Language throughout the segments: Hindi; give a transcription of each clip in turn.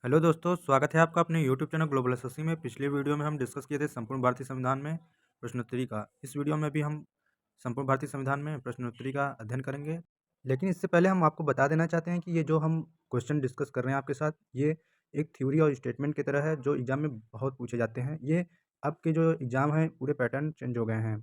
हेलो दोस्तों, स्वागत है आपका अपने यूट्यूब चैनल ग्लोबल एसएससी में। पिछले वीडियो में हम डिस्कस किए थे संपूर्ण भारतीय संविधान में प्रश्नोत्तरी का। इस वीडियो में भी हम संपूर्ण भारतीय संविधान में प्रश्नोत्तरी का अध्ययन करेंगे। लेकिन इससे पहले हम आपको बता देना चाहते हैं कि ये जो हम क्वेश्चन डिस्कस कर रहे हैं आपके साथ, ये एक थ्योरी और स्टेटमेंट की तरह है जो एग्जाम में बहुत पूछे जाते हैं। ये अब के जो एग्जाम हैं पूरे पैटर्न चेंज हो गए हैं।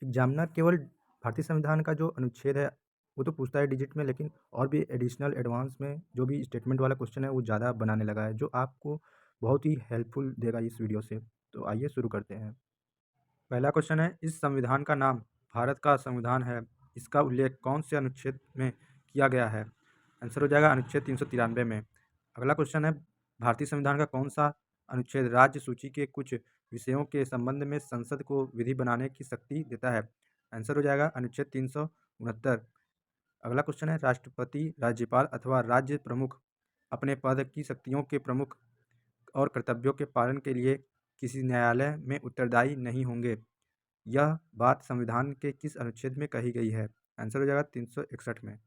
एग्जामिनर केवल भारतीय संविधान का जो अनुच्छेद है वो तो पूछता है डिजिट में, लेकिन और भी एडिशनल एडवांस में जो भी स्टेटमेंट वाला क्वेश्चन है वो ज़्यादा बनाने लगा है, जो आपको बहुत ही हेल्पफुल देगा इस वीडियो से। तो आइए शुरू करते हैं। पहला क्वेश्चन है, इस संविधान का नाम भारत का संविधान है, इसका उल्लेख कौन से अनुच्छेद में किया गया है? आंसर हो जाएगा अनुच्छेद 393 में। अगला क्वेश्चन है, भारतीय संविधान का कौन सा अनुच्छेद राज्य सूची के कुछ विषयों के संबंध में संसद को विधि बनाने की शक्ति देता है? आंसर हो जाएगा अनुच्छेद 369। अगला क्वेश्चन है, राष्ट्रपति, राज्यपाल अथवा राज्य प्रमुख अपने पद की शक्तियों के प्रमुख और कर्तव्यों के पालन के लिए किसी न्यायालय में उत्तरदायी नहीं होंगे। यह बात संविधान के किस अनुच्छेद में कही गई है? आंसर हो जाएगा 361 में।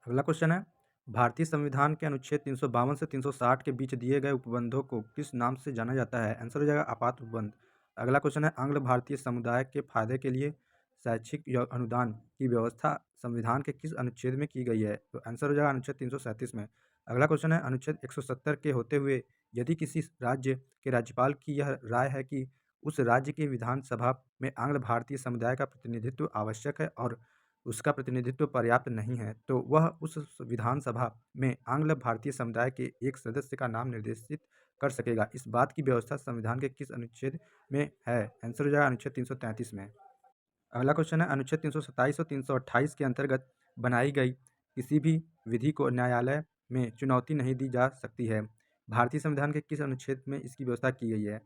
अगला क्वेश्चन है, भारतीय संविधान के अनुच्छेद 352 से 360 के बीच दिए गए उपबंधों को किस नाम से जाना जाता है? आंसर हो जाएगा आपात उपबंध। अगला क्वेश्चन है, आंग्ल भारतीय समुदाय के फायदे के लिए शैक्षिक अनुदान की व्यवस्था संविधान के किस अनुच्छेद में की गई है? तो आंसर हो जाएगा अनुच्छेद 337 में। अगला क्वेश्चन है, अनुच्छेद 170 के होते हुए यदि किसी राज्य के राज्यपाल की यह राय है कि उस राज्य की विधानसभा में आंग्ल भारतीय समुदाय का प्रतिनिधित्व आवश्यक है और उसका प्रतिनिधित्व पर्याप्त नहीं है, तो वह उस विधानसभा में आंग्ल भारतीय समुदाय के एक सदस्य का नाम निर्देशित कर सकेगा। इस बात की व्यवस्था संविधान के किस अनुच्छेद में है? आंसर हो जाएगा अनुच्छेद 333 में। अगला क्वेश्चन है, अनुच्छेद 327 और 328 के अंतर्गत बनाई गई किसी भी विधि को न्यायालय में चुनौती नहीं दी जा सकती है। भारतीय संविधान के किस अनुच्छेद में इसकी व्यवस्था की गई है?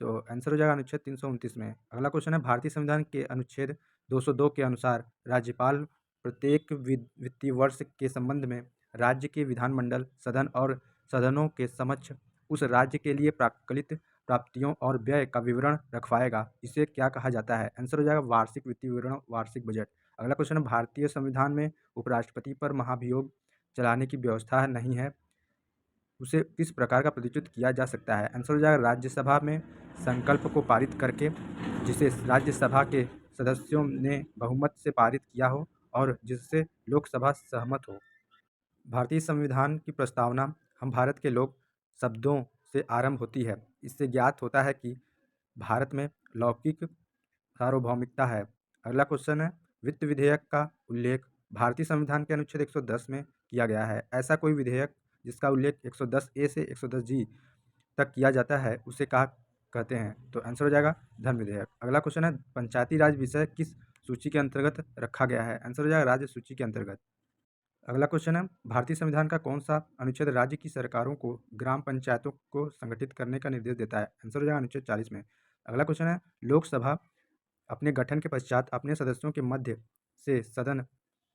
तो आंसर हो जाएगा अनुच्छेद 329 में। अगला क्वेश्चन है, भारतीय संविधान के अनुच्छेद 202 के अनुसार राज्यपाल प्रत्येक वित्तीय वर्ष के संबंध में राज्य के विधानमंडल, सदन और सदनों के समक्ष उस राज्य के लिए प्राक्कलित प्राप्तियों और व्यय का विवरण रखवाएगा। इसे क्या कहा जाता है? आंसर हो जाएगा वार्षिक वित्तीय विवरण, वार्षिक बजट। अगला क्वेश्चन है, भारतीय संविधान में उपराष्ट्रपति पर महाभियोग चलाने की व्यवस्था नहीं है, उसे किस प्रकार का प्रतिचित किया जा सकता है? आंसर हो जाएगा राज्यसभा में संकल्प को पारित करके, जिसे राज्यसभा के सदस्यों ने बहुमत से पारित किया हो और जिससे लोकसभा सहमत हो। भारतीय संविधान की प्रस्तावना हम भारत के लोग शब्दों से आरंभ होती है। इससे ज्ञात होता है कि भारत में लौकिक सार्वभौमिकता है। अगला क्वेश्चन है, वित्त विधेयक का उल्लेख भारतीय संविधान के अनुच्छेद 110 में किया गया है। ऐसा कोई विधेयक जिसका उल्लेख 110 ए से 110 जी तक किया जाता है उसे कहा कहते हैं? तो आंसर हो जाएगा धन विधेयक। अगला क्वेश्चन है, पंचायती राज विषय किस सूची के अंतर्गत रखा गया है? आंसर हो जाएगा राज्य सूची के अंतर्गत। अगला क्वेश्चन है, भारतीय संविधान का कौन सा अनुच्छेद राज्य की सरकारों को ग्राम पंचायतों को संगठित करने का निर्देश देता है? आंसर हो जाएगा अनुच्छेद 40 में। अगला क्वेश्चन है, लोकसभा अपने गठन के पश्चात अपने सदस्यों के मध्य से सदन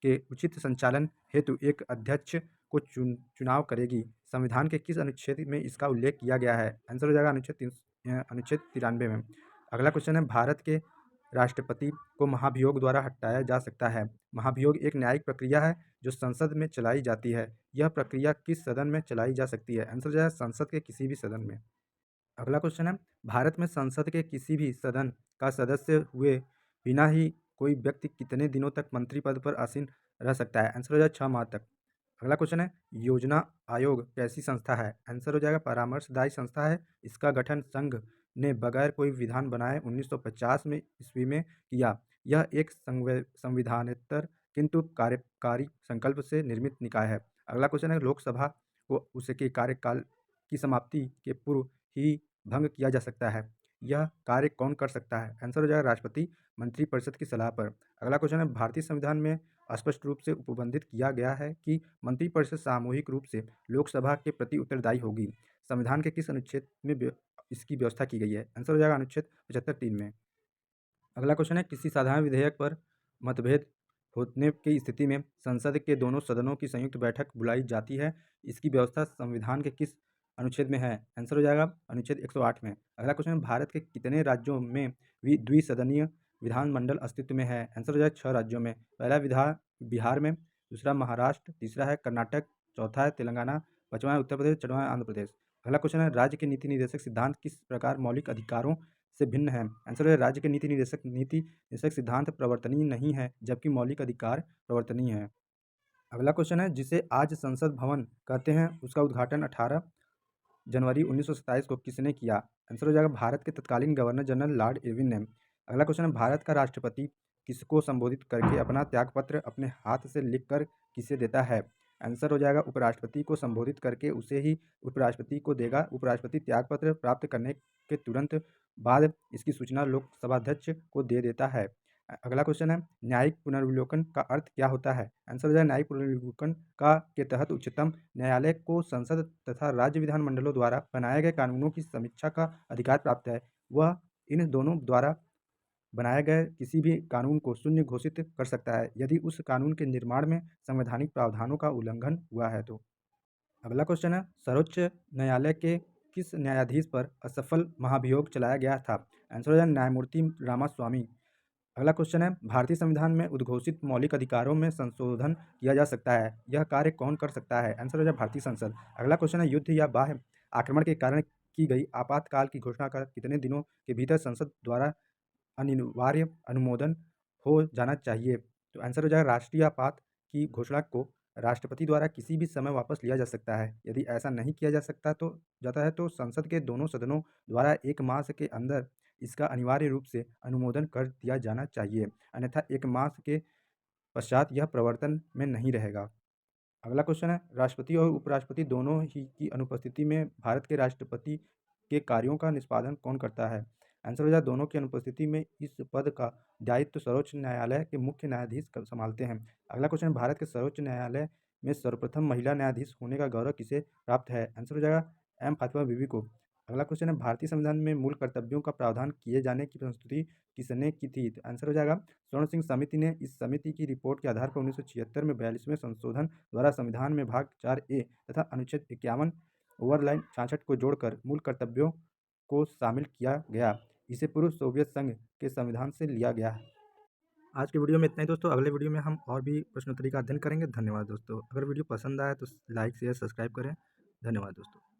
के उचित संचालन हेतु एक अध्यक्ष को चुनाव करेगी। संविधान के किस अनुच्छेद में इसका उल्लेख किया गया है? आंसर हो जाएगा अनुच्छेद 93 में। अगला क्वेश्चन है, भारत के राष्ट्रपति को महाभियोग द्वारा हटाया जा सकता है। महाभियोग एक न्यायिक प्रक्रिया है जो संसद में चलाई जाती है। यह प्रक्रिया किस सदन में चलाई जा सकती है? आंसर हो जाएगा संसद के किसी भी सदन में। अगला क्वेश्चन है, भारत में संसद के किसी भी सदन का सदस्य हुए बिना ही कोई व्यक्ति कितने दिनों तक मंत्री पद पर आसीन रह सकता है? आंसर हो जाएगा 6 माह तक। अगला क्वेश्चन है, योजना आयोग कैसी संस्था है? आंसर हो जाएगा परामर्शदायी संस्था है। इसका गठन संघ ने बगैर कोई विधान बनाए 1950 में ईस्वी में किया। यह एक संविधानेतर किंतु कार्यकारी संकल्प से निर्मित निकाय है। अगला क्वेश्चन है, लोकसभा को उसके कार्यकाल की समाप्ति के पूर्व ही भंग किया जा सकता है। यह कार्य कौन कर सकता है? आंसर हो जाएगा राष्ट्रपति मंत्रिपरिषद की सलाह पर। अगला क्वेश्चन है, भारतीय संविधान में स्पष्ट रूप से उपबंधित किया गया है कि मंत्रिपरिषद सामूहिक रूप से लोकसभा के प्रति उत्तरदायी होगी। संविधान के किस अनुच्छेद में इसकी व्यवस्था की गई है? आंसर हो जाएगा अनुच्छेद 75(3) में। अगला क्वेश्चन है, किसी साधारण विधेयक पर मतभेद होने की स्थिति में संसद के दोनों सदनों की संयुक्त बैठक बुलाई जाती है। इसकी व्यवस्था संविधान के किस अनुच्छेद में है? आंसर हो जाएगा अनुच्छेद 108 में। अगला क्वेश्चन है, भारत के कितने राज्यों में द्विसदनीय विधानमंडल अस्तित्व में है? आंसर हो जाएगा 6 राज्यों में। पहला विधान बिहार में, दूसरा महाराष्ट्र, तीसरा है कर्नाटक, चौथा है तेलंगाना, पाँचवां है उत्तर प्रदेश, छठवां है आंध्र प्रदेश। अगला क्वेश्चन है राज्य के नीति निर्देशक सिद्धांत किस प्रकार मौलिक अधिकारों से भिन्न है? आंसर है राज्य के नीति निर्देशक सिद्धांत प्रवर्तनीय नहीं है, जबकि मौलिक अधिकार प्रवर्तनीय है। अगला क्वेश्चन है जिसे आज संसद भवन कहते हैं, उसका उद्घाटन 18 जनवरी 1927 को किसने किया? आंसर हो जाएगा भारत के तत्कालीन गवर्नर जनरल लॉर्ड इरविन ने। अगला क्वेश्चन है भारत का राष्ट्रपति किसको संबोधित करके अपना त्यागपत्र अपने हाथ से लिखकर किसे देता है? आंसर हो जाएगा उपराष्ट्रपति को संबोधित करके उसे ही उपराष्ट्रपति को देगा। उपराष्ट्रपति त्यागपत्र प्राप्त करने के तुरंत बाद इसकी सूचना लोकसभा अध्यक्ष को दे देता है। अगला क्वेश्चन है न्यायिक पुनर्विलोकन का अर्थ क्या होता है? आंसर हो जाएगा न्यायिक पुनर्विलोकन का के तहत उच्चतम न्यायालय को संसद तथा राज्य विधानमंडलों द्वारा बनाए गए कानूनों की समीक्षा का अधिकार प्राप्त है। वह इन दोनों द्वारा बनाए गए किसी भी कानून को शून्य घोषित कर सकता है यदि उस कानून के निर्माण में संवैधानिक प्रावधानों का उल्लंघन हुआ है तो। अगला क्वेश्चन है सर्वोच्च न्यायालय के किस न्यायाधीश पर असफल महाभियोग चलाया गया था? आंसर हो जाएगा न्यायमूर्ति रामास्वामी। अगला क्वेश्चन है भारतीय संविधान में उद्घोषित मौलिक अधिकारों में संशोधन किया जा सकता है, यह कार्य कौन कर सकता है? आंसर हो जाएगा भारतीय संसद। अगला क्वेश्चन है युद्ध या बाह्य आक्रमण के कारण की गई आपातकाल की घोषणा का कितने दिनों के भीतर संसद द्वारा अनिवार्य अनुमोदन हो जाना चाहिए? तो आंसर हो जाएगा राष्ट्रीय आपात की घोषणा को राष्ट्रपति द्वारा किसी भी समय वापस लिया जा सकता है। यदि ऐसा नहीं किया जा सकता तो जाता है तो संसद के दोनों सदनों द्वारा 1 मास के अंदर इसका अनिवार्य रूप से अनुमोदन कर दिया जाना चाहिए, अन्यथा 1 मास के पश्चात यह प्रवर्तन में नहीं रहेगा। अगला क्वेश्चन है राष्ट्रपति और उपराष्ट्रपति दोनों ही की अनुपस्थिति में भारत के राष्ट्रपति के कार्यों का निष्पादन कौन करता है? आंसर हो जाए दोनों की अनुपस्थिति में इस पद का दायित्व सर्वोच्च न्यायालय के मुख्य न्यायाधीश संभालते हैं। अगला क्वेश्चन भारत के सर्वोच्च न्यायालय में सर्वप्रथम महिला न्यायाधीश होने का गौरव किसे प्राप्त है? आंसर हो जाएगा एम फातिमा बीवी को। अगला क्वेश्चन है भारतीय संविधान में मूल कर्तव्यों का प्रावधान किए जाने की प्रस्तुति किसने की थी? तो आंसर हो जाएगा स्वर्ण सिंह समिति ने। इस समिति की रिपोर्ट के आधार पर 1976 में 42वें संशोधन द्वारा संविधान में भाग 4A तथा अनुच्छेद 51 ओवरलाइन 66 को जोड़कर मूल कर्तव्यों को शामिल किया गया। इसे पूर्व सोवियत संघ के संविधान से लिया गया है। आज के वीडियो में इतना ही दोस्तों। अगले वीडियो में हम और भी प्रश्नोत्तरी का अध्ययन करेंगे। धन्यवाद दोस्तों। अगर वीडियो पसंद आया तो लाइक शेयर सब्सक्राइब करें। धन्यवाद दोस्तों।